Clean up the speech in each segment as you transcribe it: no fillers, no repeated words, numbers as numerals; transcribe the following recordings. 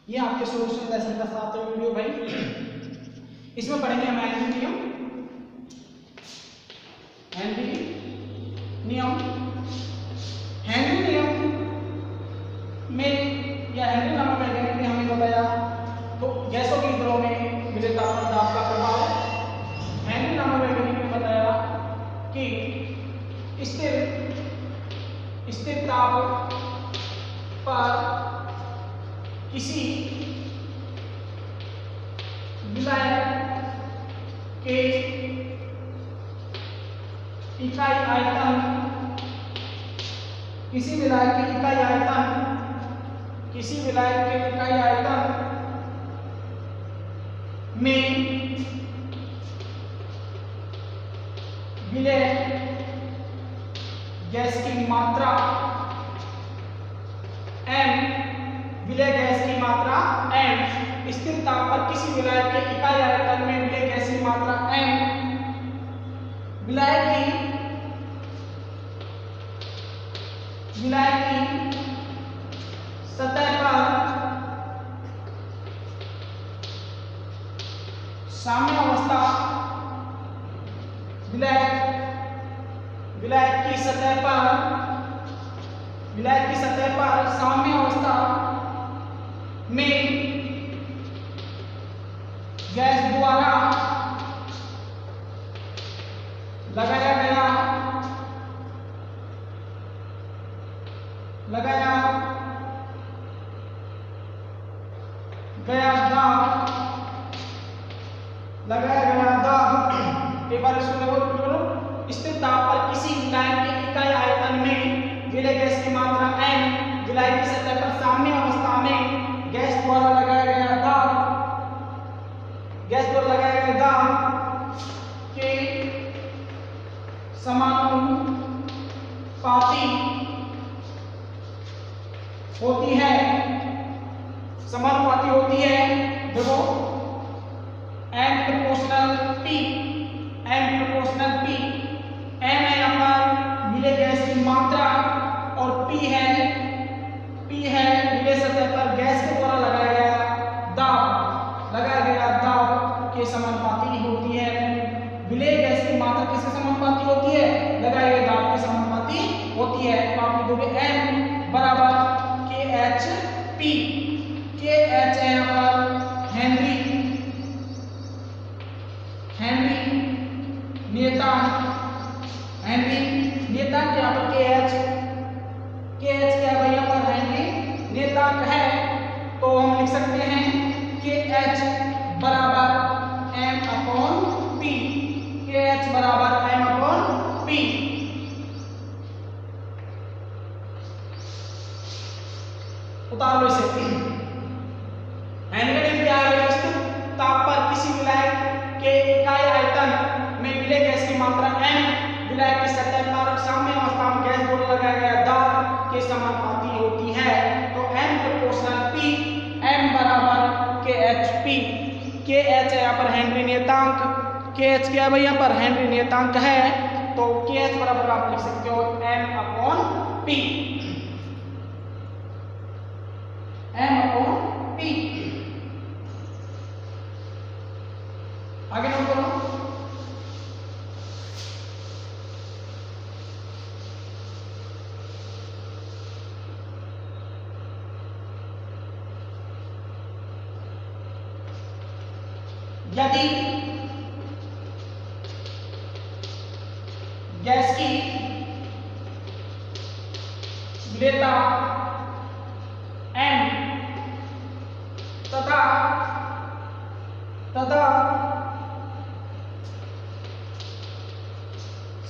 ये आपके solution lesson का 7वां वीडियो भाई। इसमें पढ़ेंगे हम हेनरी नियम, हेनरी नियम में या हेनरी नामक वैज्ञानिक ने हमें बताया तो गैसों के द्रव में मिले तापमान दाब का प्रभाव। हेनरी नामक वैज्ञानिक ने बताया कि स्थिर ताप पर किसी विलायक के इकाई आयतन में विलय गैस की मात्रा m, स्थिर ताप पर किसी विलायक के इकाई आयतन में विलय गैस की मात्रा m, विलायक की सतह पर साम्य अवस्था विलायक की सतह पर साम्य अवस्था में गैस द्वारा लगाया गया दाब एक बार इसको बोलो। स्थिर ताप पर किसी विलायक के इकाई आयतन में विलय गैस की मात्रा m, विलायक की सतह पर साम्य अवस्था में गैस द्वारा लगाया गया दाब के समानुपाती होती है। देखो m प्रोपोर्शनल p, m है यहाँ पर विलय गैस की मात्रा और p है विलय सतह पर गैस के द्वारा लगाया गया दाब के समानुपाती होती है। विलय गैस की मात्रा किसके समानुपाती होती है? लगाए गए दाब के समानुपाती होती है। तो आप लिखोगे m बराबर KHP, KH है यहाँ पर हेनरी नियतांक यहाँ पर KH क्या है यहाँ पर हेनरी नियतांक है, तो हम लिख सकते हैं KH बराबर m/p, KH बराबर m/p। उतार लो इसे। हेनरी क्या है? स्थिर ताप पर किसी विलायक के इकाई आयतन में विलय गैस की मात्रा m, विलायक की सतह पर साम्य अवस्था में गैस द्वारा लगाया गया दाब के समानुपाती होती है। तो m प्रोपोर्शनल p, m बराबर KHP, KH है यहाँ पर हेनरी नियतांक, KH क्या है भाई यहाँ पर हेनरी नियतांक है, तो KH बराबर आप लिख सकते हो m/p, m/p। आगे नोट करो। यदि गैस की विलेयता m तथा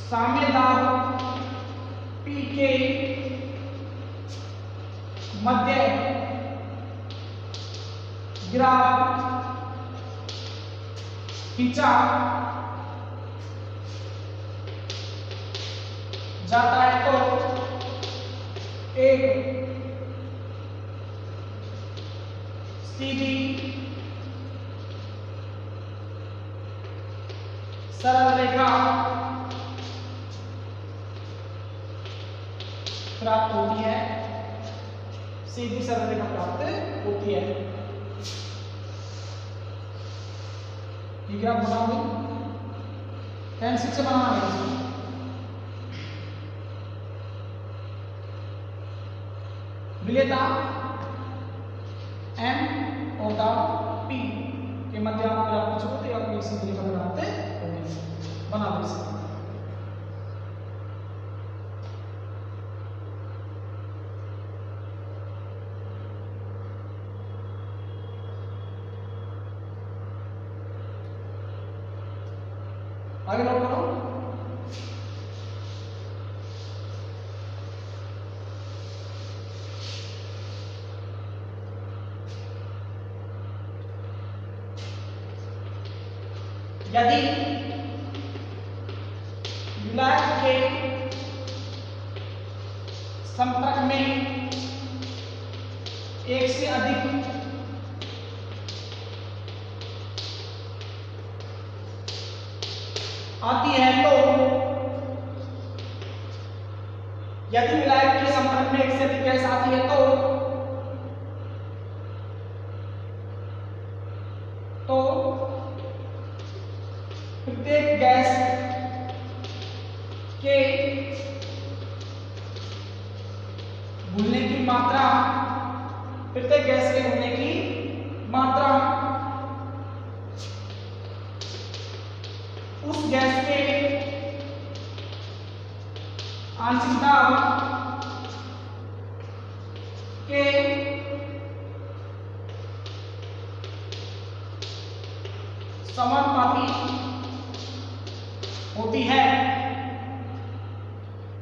साम्य दाब P के मध्य ग्राफ खींचा जाता है तो एक सीधी सरल रेखा प्राप्त होती है, सीधी सरल रेखा प्राप्त होती है। ये ग्राफ बनाओगे पेंसिल से बनाना है इसको। विलेयता M और P के मध्य आप ग्राफ पूछोगे तो आप इसी तरीके से बनाते होंगे, बना दो इसे। आगे नोट करो। यदि विलायक के संपर्क में एक से अधिक आती है तो, यदि विलायक के संपर्क में एक से अधिक गैस आती है तो प्रत्येक गैस के घुलने की मात्रा, प्रत्येक गैस के घुलने की मात्रा उस गैस के आंशिक दाब के समानुपाती होती है।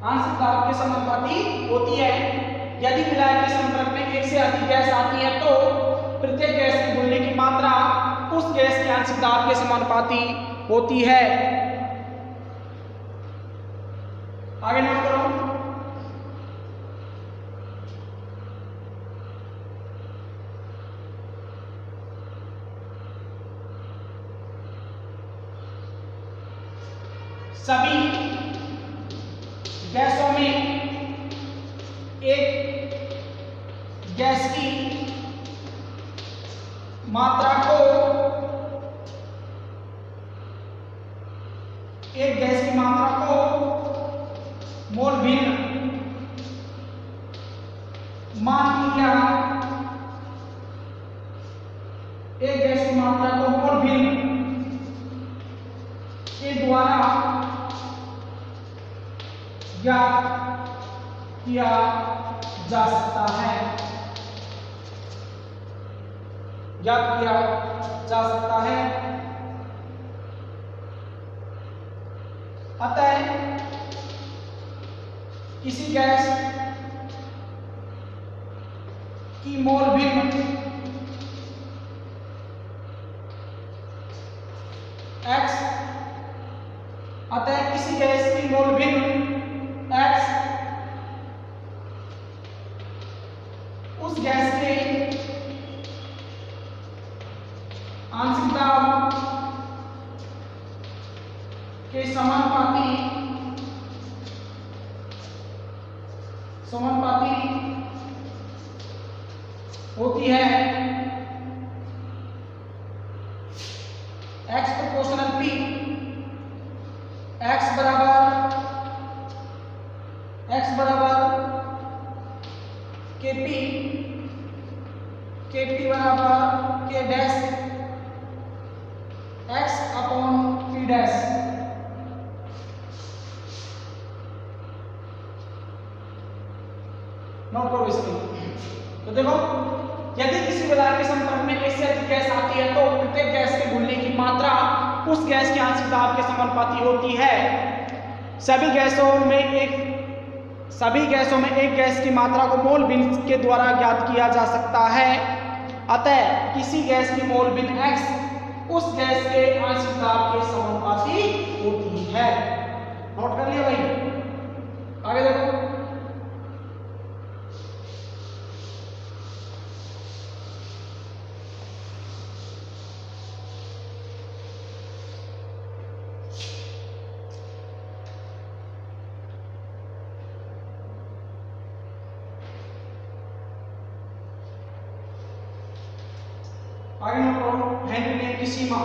आंशिक दाब के समानुपाती होती है। यदि विलायक के संपर्क में एक से अधिक गैस आती है तो प्रत्येक गैस के घुलने की मात्रा उस गैस के आंशिक दाब के समानुपाती होती है। आगे नोट करो। सभी गैसों में एक गैस की मात्रा को, एक गैस की मात्रा को मोल भिन्न मान लिया, एक गैस की मात्रा को मोल भिन्न के द्वारा ज्ञात किया जा सकता है, ज्ञात किया जा सकता है। अतः किसी गैस की मोल भिन्न X, अतः किसी गैस की मोल भिन्न X उस गैस के आंशिक दाब के समानुपाती होती है। X प्रोपोर्शनल P, X बराबर KP, KP बराबर K dash X upon P dash. Note करो इसको। तो देखो, यदि किसी विलायक के संपर्क में एक से अधिक गैस आती है तो प्रत्येक गैस के घुलने की मात्रा उस गैस के आंशिक दाब के समानुपाती होती है। सभी गैसों में एक गैस की मात्रा को मोल भिन्न के द्वारा ज्ञात किया जा सकता है। अतः किसी गैस की मोल भिन्न X उस गैस के आंशिक दाब के समानुपाती होती है। नोट कर लिया भाई। आगे देखो, हेनरी नियम की सीमा।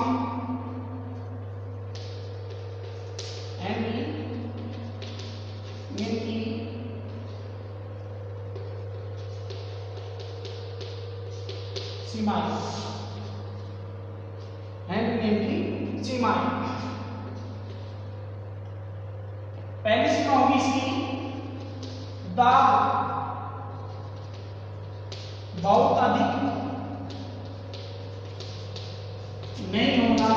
हेनरी नियम की सीमाएं। पहली सीमा होगी इसकी, दाब बहुत अधिक नहीं होना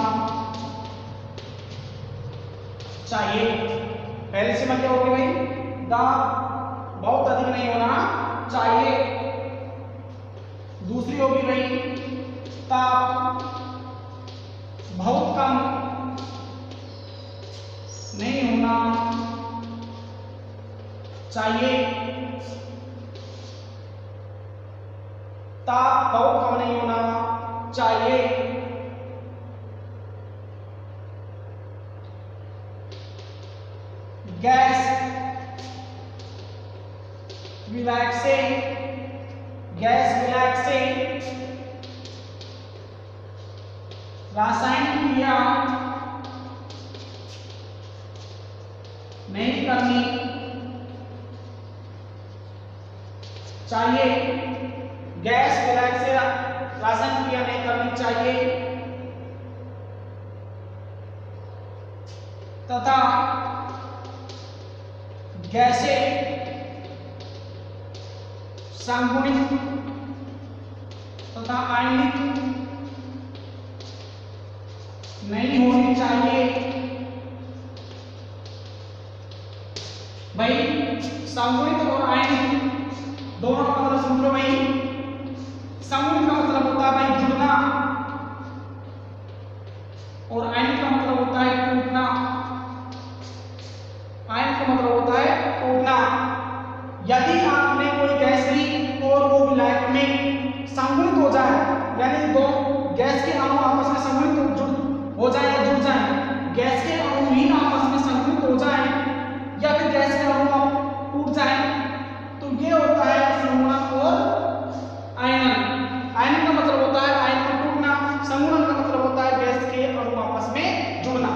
चाहिए। पहली सीमा क्या होगी भाई, दाब बहुत अधिक नहीं होना चाहिए। दूसरी होगी भाई, ताप बहुत कम नहीं होना चाहिए। ताप बहुत कम नहीं होना चाहिए। गैस विलायक से रासायनिक क्रिया नहीं करनी चाहिए। गैस विलायक से रासायनिक क्रिया नहीं करनी चाहिए तथा गैसें संगुणित तथा आयनिक नहीं होनी चाहिए। भाई संगुणित और आयनिक दोनों का मतलब समझ लो भाई। संगुणित का मतलब होता है भाई जुड़ना और आयनिक का मतलब होता है टूटना। आयनिक का मतलब होता है टूटना। यदि आपने कोई गैस ली और वो विलायक में संगुणित हो जाए, यानी दो गैस के अणु आपस में संगुणित हो जाए या जुड़ जाए, गैस के अणु ही आपस में संगुणित हो जाए या फिर गैस के अणु टूट जाए, तो ये होता है संगुणन और आयनन। आयनन का मतलब होता है आयन में टूटना, संगुणन का मतलब होता है गैस के अणु आपस में जुड़ना।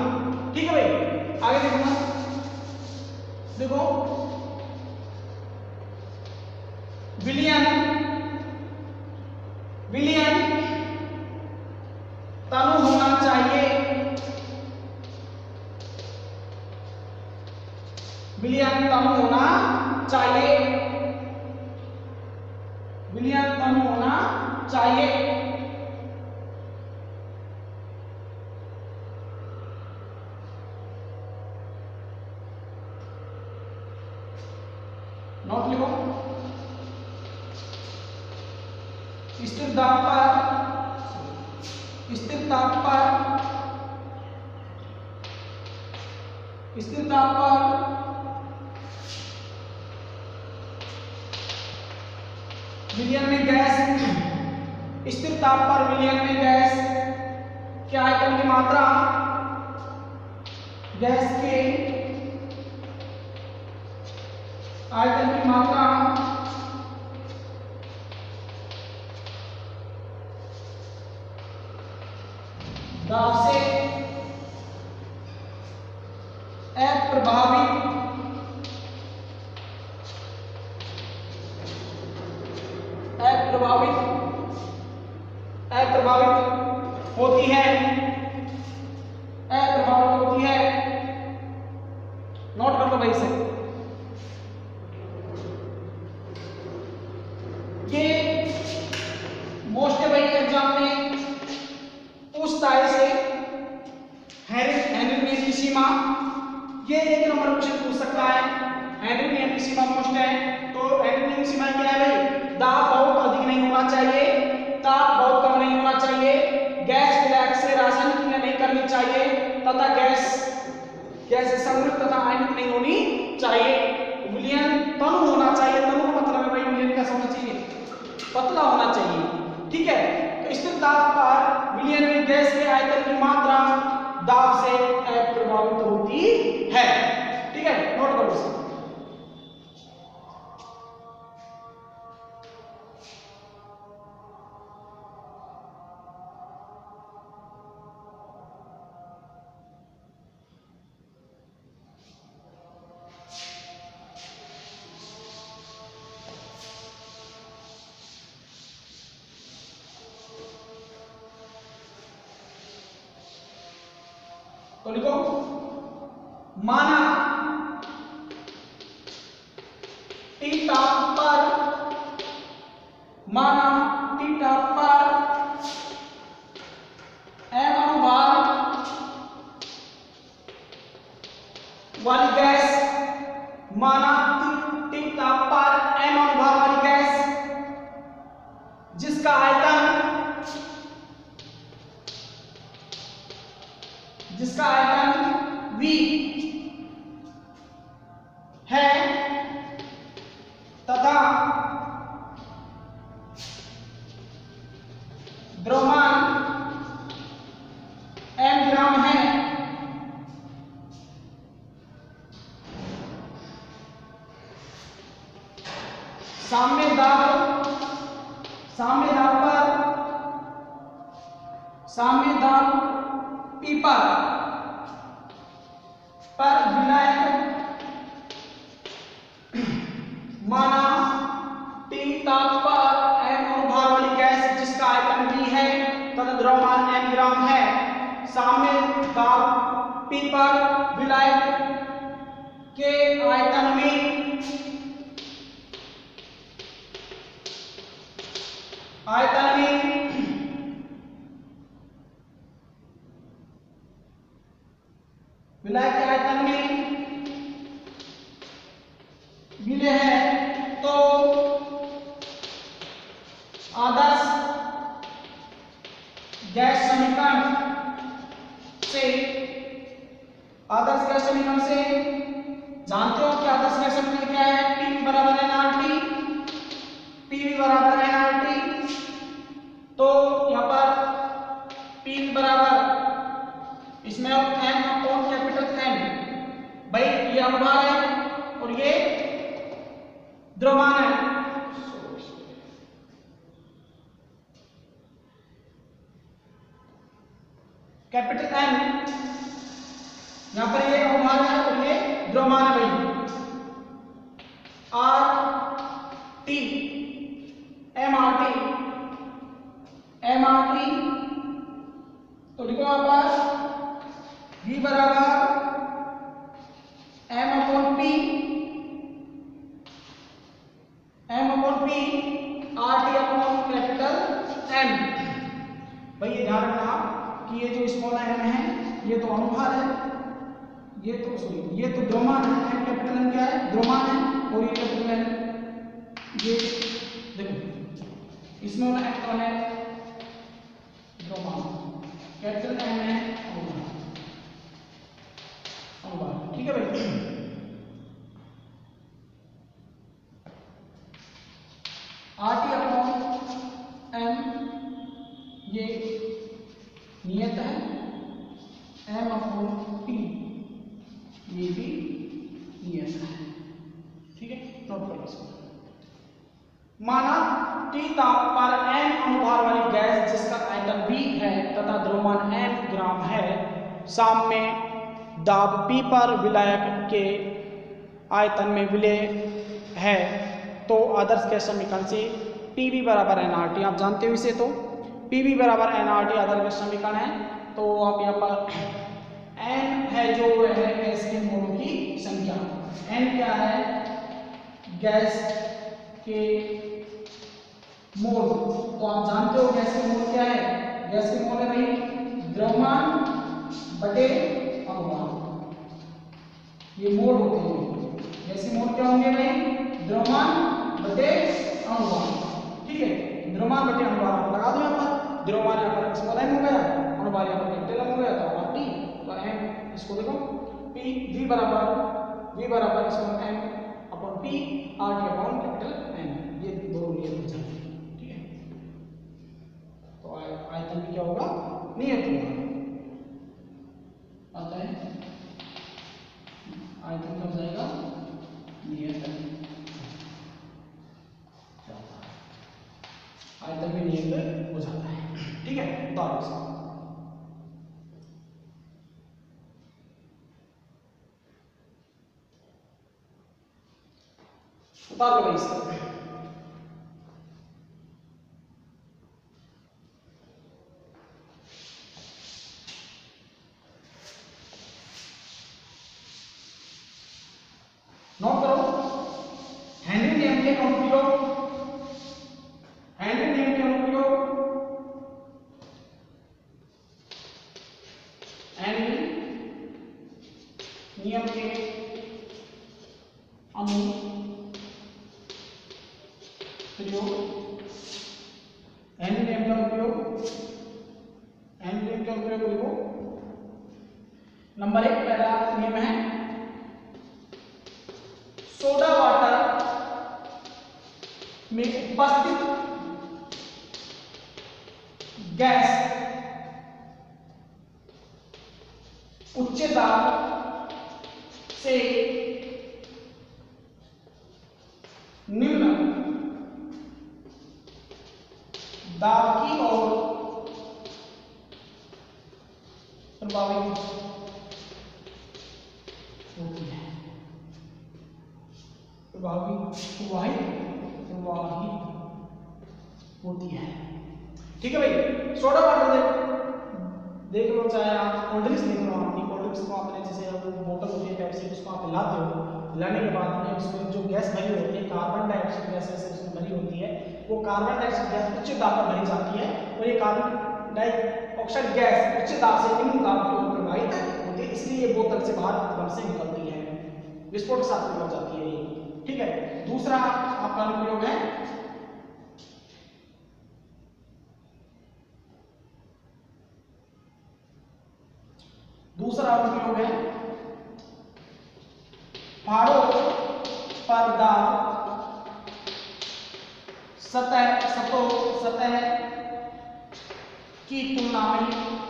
ठीक है भाई, आगे देखो ना, देखो विलयन तनु होना चाहिए। विलयन तनु होना चाहिए। विलयन तनु होना चाहिए। नोट लिखो, स्थिर दाब पर विलयन में गैस, स्थिर ताप पर विलयन में गैस के आयतन की मात्रा गैस के आयतन की मात्रा दाब से अप्रभावित होती है। अप्रभावित होती है। नोट कर लो भाई से, ये मोस्ट भाई एग्जाम में पूछता है से हेनरी नियम की सीमा, ये एक नंबर क्वेश्चन पूछ सकता है। हेनरी नियम की सीमा मोस्ट है, तो हेनरी नियम की सीमा क्या है भाई, दाब बहुत अधिक नहीं होना चाहिए, ताप बहुत कम नहीं होना चाहिए, गैस विलायक से रासायनिक क्रिया नहीं करनी चाहिए तथा गैस संगुणित तथा आयनिक नहीं होनी चाहिए। विलयन तनु होना चाहिए। तनु का मतलब है भाई विलयन कैसा होना चाहिए, पतला होना चाहिए। ठीक है, तो स्थिर दाब पर विलयन में गैस के आयतन की मात्रा दाब से अप्रभावित होती है। ठीक है, नोट करो इसे। तो लिखो माना थीटा पर, माना थीटा पर m अनुभार वाली गैस, माना थीटा पर m अनुभार वाली गैस जिसका आयतन V है तथा द्रव्यमान m ग्राम है, साम्य दाब P पर विलायक माना थीटा पर m अनुभार वाली गैस जिसका आयतन V है तथा द्रव्यमान m ग्राम है, साम्य दाब P पर विलायक के आयतन में विलायक के आयतन में मिले हैं तो आदर्श गैस समीकरण से जानते हो कि आदर्श गैस समीकरण क्या है? PV बराबर nRT, PV बराबर nRT। तो यहाँ पर PV बराबर इसमें अब m अपॉन कैपिटल N, भाई ये अनुभार है और ये द्रव्यमान है, कैपिटल N यहाँ पर ये अनुभार है और ये द्रव्यमान है भाई, RT MRT। तो लिखो यहाँ पर V बराबर m upon P RT upon capital M। भाई ये ध्यान रखना कि ये जो स्मॉल m है ये तो अनुभार है, ये तो द्रव्यमान है, m कैपिटल M क्या है? द्रव्यमान है, और ये कैपिटल M ये देखो इसमें वाला m तो है द्रव्यमान, कैपिटल M है अनुभार, ठीक है भाई। RT अपॉन M ये नियत है, m अपॉन P ये भी नियत है, ठीक है, नोट करो इसको। माना थीटा पर m अनुभार वाली गैस जिसका आयतन V है तथा द्रव्यमान m ग्राम है, साम्य दाब P पर विलायक के आयतन में विलय है, तो आदर्श गैस समीकरण से PV बराबर nRT आप जानते हो इसे, तो PV बराबर nRT आदर्श गैस समीकरण है। तो आप यहाँ पर n है जो है गैस के मोलों की संख्या, n क्या है? गैस के मोल, तो आप जानते हो गैस के मोल क्या है? गैस के मोल है भाई द्रव्यमान बटे अनुभार, ये मोल होते हैं। गैस के मोल क्या होंगे भाई? द्रव्यमान बटे अनुभार, ठीक है, द्रव्यमान बटे अनुभार लगा दो यहाँ पर, द्रव्यमान यहाँ पर स्मॉल m हो गया, अनुभार यहाँ पर कैपिटल M हो गया, तो RT, तो m इसको देखो V बराबर small m upon P RT upon capital M, ये दोनों नियत हो जाते हैं, ठीक है। तो आयतन भी क्या होगा? नियत होगा, आता है आयतन क्या हो जाएगा? नियत, आयतन भी नियत हो जाता है, ठीक है। उतार लो भाई इसको। के अनुप्रयोग, हेनरी नियम के अनुप्रयोग, हेनरी नियम के अनुप्रयोग, हेनरी नियम का उपयोग, हेनरी नियम का उपयोग लिखो। नंबर 1 पहला नियम है सोडा वाटर में उपस्थित गैस उच्च दाब से निम्न दाब की ओर प्रभावित होती है, प्रवाहित होती है। ठीक है भाई, सोडा वाटर देख लो, चाहे आप कोल्ड ड्रिंक्स देख लो, अपनी कोल्ड ड्रिंक्स को आपने जैसे बोतल होती है पेप्सी, उसको आप लाते हो, लाने के बाद में उसमें जो गैस भरी होती है कार्बन डाइऑक्साइड गैस से उसमें भरी होती है, वो कार्बन डाइऑक्साइड गैस उच्च दाब पर भरी जाती है और ये कार्बन डाइऑक्साइड गैस उच्च दाब से निम्न दाब की ओर प्रवाहित होती है, इसलिए ये बोतल से बाहर बम से निकलती है, विस्फोट के साथ हो जाती है ये। ठीक है, दूसरा आपका अनुप्रयोग है पहाड़ों पर दाब सतह की तुलना में कम होता है,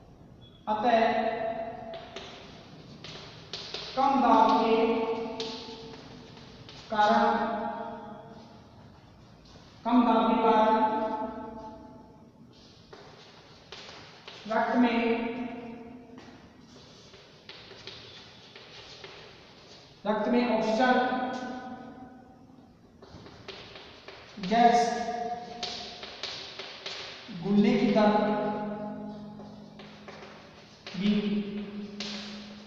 अतः कम दाब के कारण रक्त में ऑक्सीजन गैस घुलने की दर भी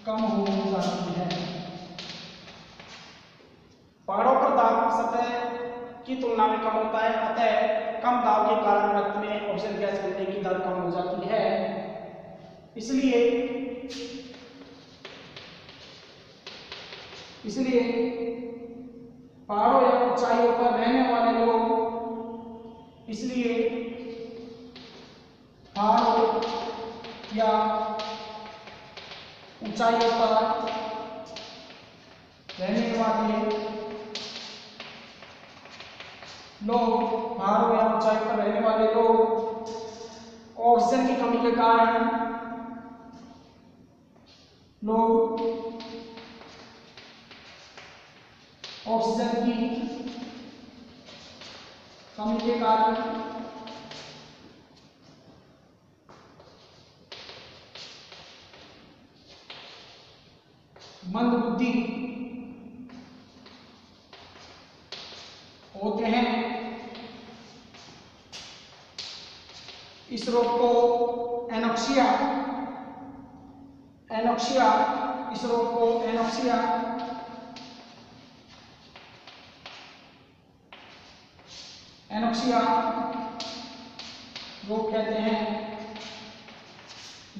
कम हो जाती है। पहाड़ों पर दाब सतह की तुलना में कम होता है, अतः कम दाब के कारण रक्त में ऑक्सीजन गैस घुलने की दर कम हो जाती है, इसलिए पहाड़ों या ऊंचाइयों पर रहने वाले लोग ऑक्सीजन की कमी के कारण मंदबुद्धि होते हैं। इस रोग को एनोक्सिया रोग कहते हैं।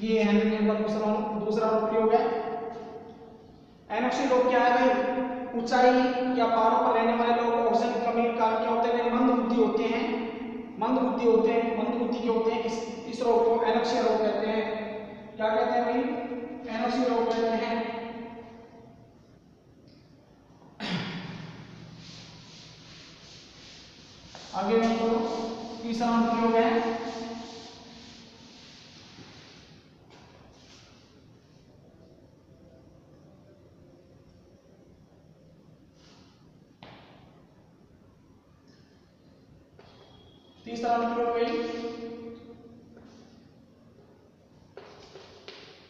ये हेनरी नियम का दूसरा अनुप्रयोग है। एनोक्सिया रोग क्या है भाई? ऊंचाई या पहाड़ों पर रहने वाले लोग ऑक्सीजन की कमी के कारण क्या होते हैं? मंदबुद्धि होते हैं। मंदबुद्धि के होते हैं। इस रोग को एनोक्सिया रोग कहते हैं। क्या कहते हैं भाई? एनोक्सिया रोग कहते हैं। आगे तीसरा अनुप्रयोग है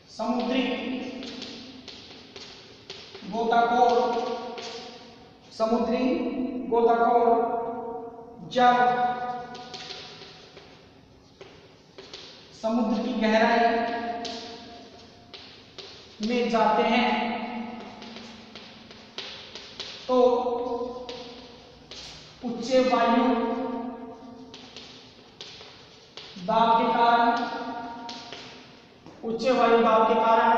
समुद्री गोताखोर जब समुद्र की गहराई में जाते हैं तो उच्च वायु दाब के कारण उच्च वायु दाब के कारण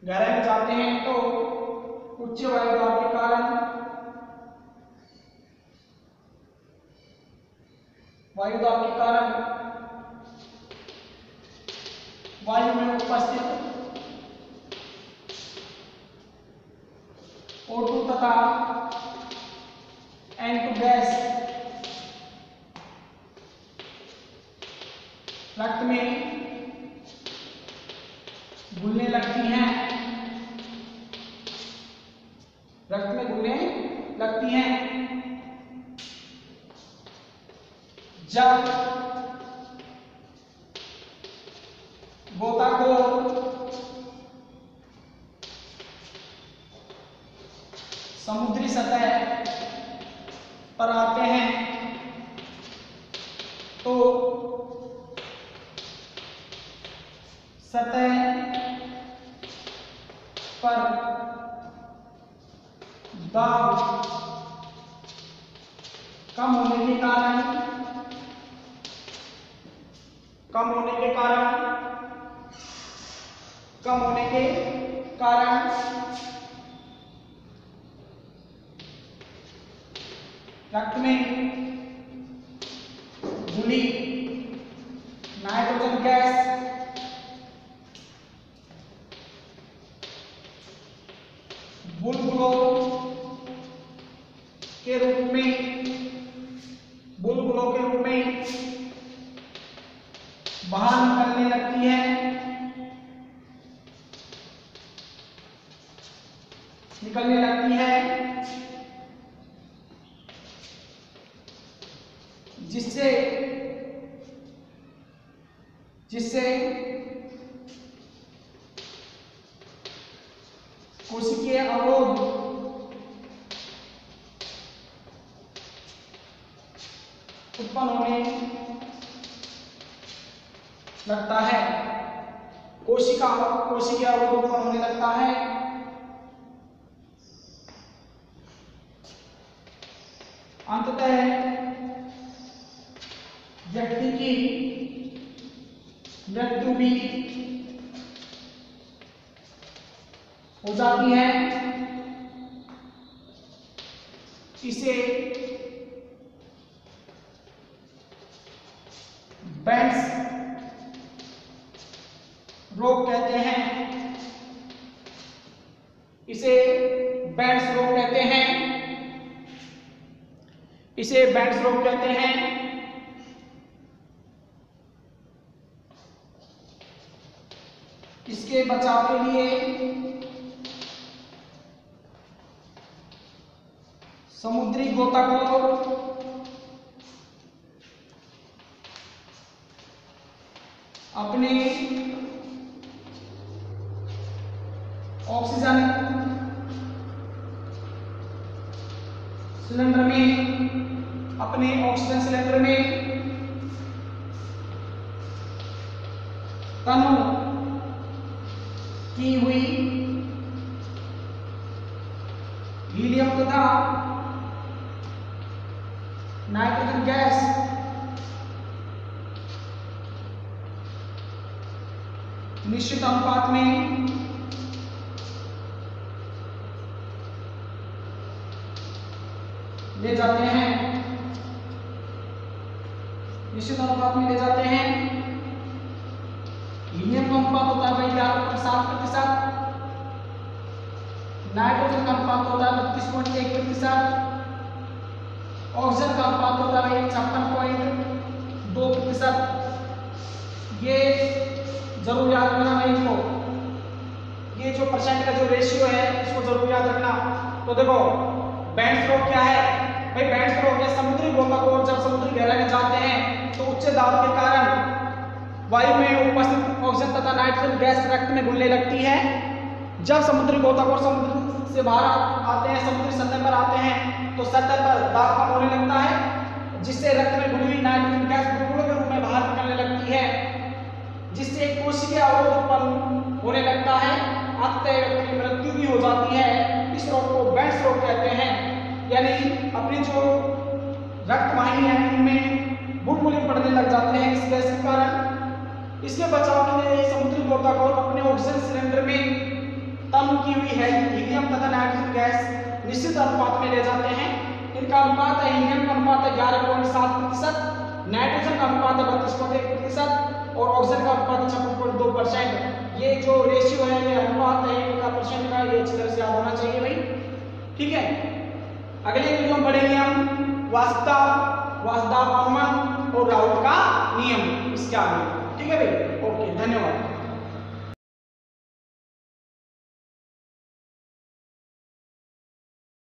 गहराई में जाते हैं तो उच्च वायु दाब के कारण वायु में उपस्थित O2 तथा N2 गैस रक्त में घुलने लगती हैं जब गोताखोर समुद्री सतह पर आते हैं तो सतह पर दाब कम होने के कारण रक्त में घुली नाइट्रोजन गैस बुलबुलों के रूप में बाहर निकलने लगती है जिससे कोशिकीय अवरोध उत्पन्न होने लगता है कोशिकीय अवरोध उत्पन्न होने लगता है। अंततः व्यक्ति की मृत्यु भी हो जाती है। इसे बैंड्स रोग कहते हैं। इसे बैंड्स रोग कहते हैं। इसके बचाव के लिए समुद्री गोताखोर अपने ऑक्सीजन सिलेंडर में तनु की हुई हीलियम तथा नाइट्रोजन गैस निश्चित अनुपात में ले जाते हैं। हीलियम का अनुपात होता है 11.7%, नाइट्रोजन का अनुपात होता है 32.1%, ऑक्सीजन का अनुपात होता है 56.2%। ये जरूर याद रखना भाई इसको, ये जो परसेंट का जो रेशियो है इसको जरूर याद रखना। तो देखो बैंड्स रोग क्या है भाई? बैंड्स रोग है समुद्री गोताखोर जब समुद्री गहराई में जाते हैं तो उच्च दाब के कारण वायु में उपस्थित ऑक्सीजन तथा नाइट्रोजन गैस रक्त में घुलने लगती है। जब समुद्री गोताखोर समुद्र से बाहर आते हैं, समुद्री सतह पर आते हैं, तो सतह पर दाब कम होने लगता है, जिससे रक्त में घुली हुई नाइट्रोजन गैस बुलबुलों के रूप में बाहर निकलने लगती है, जिससे कोशिकीय अवरोध उत्पन्न होने लगता है। अंततः व्यक्ति की मृत्यु भी हो जाती है। इस रोग को बेंट्स रोग कहते हैं, यानी अपनी जो रक्त वाहिनी है उनमें बुलबुले पड़ने लग जाते हैं इस गैस के कारण। इसके बचाव के लिए समुद्री गोताखोर अपने ऑक्सीजन सिलेंडर में तम की हुई है हीलियम तथा नाइट्रोजन गैस निश्चित अनुपात में ले जाते हैं। इनका अनुपात है, हीलियम का अनुपात है 11.7%, नाइट्रोजन का अनुपात है 32.1% और ऑक्सीजन का अनुपात है 56.2%। ये जो रेशियो है, ये अनुपात है इनका परसेंट का, ये अच्छी तरह से याद होना चाहिए भाई, ठीक है। अगले वीडियो में पढ़ेंगे हम वास्तव अनुमान और राउट का नियम इसके आगे, ठीक है भाई। ओके, धन्यवाद।